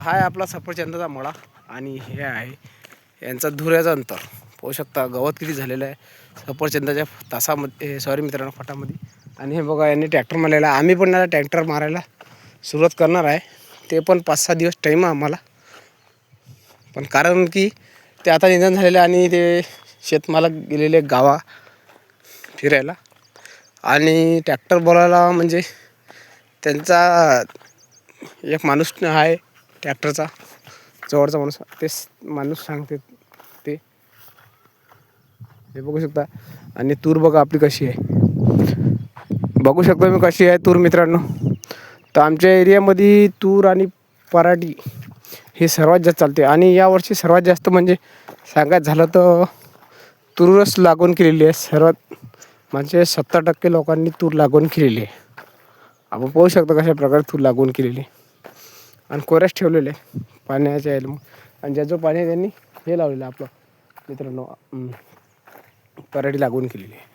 हा आहे आपला सफरचंदाचा मळा आणि हे आहे यांचा धुऱ्याचं अंतर. पाहू शकता गवत किती झालेलं आहे सफरचंदाच्या तासामध्ये, सॉरी मित्रांनो, फटामध्ये. आणि हे बघा यांनी ट्रॅक्टर मारलेला. आम्ही पण आता ट्रॅक्टर मारायला सुरुवात करणार आहे. ते पण 5-6 दिवस टाईम आहे आम्हाला. पण कारण की ते आता निधन झालेले आणि ते शेतमालक गेलेले गावा फिरायला. आणि ट्रॅक्टर बोलायला म्हणजे त्यांचा एक माणूस आहे ट्रॅक्टरचा जवळचा माणूस, तेच माणूस सांगते ते. हे बघू शकता. आणि तूर बघा आपली कशी आहे, बघू शकता मी कशी आहे तूर मित्रांनो. तर आमच्या एरियामध्ये तूर आणि पराठी हे सर्वात जास्त चालते. आणि यावर्षी सर्वात जास्त म्हणजे सांगायचं झालं तर तूरच लागवण केलेली आहे. सर्वात म्हणजे 70% लोकांनी तूर लागवण केलेली आहे. आपण पाहू शकतो कशा प्रकारे तूर लागवण केलेली आणि कोऱ्याच ठेवलेले पाण्याच्या यायला. आणि ज्याचं पाणी त्यांनी हे लावलेलं आपलं मित्रांनो पराठी लागवण केलेली आहे.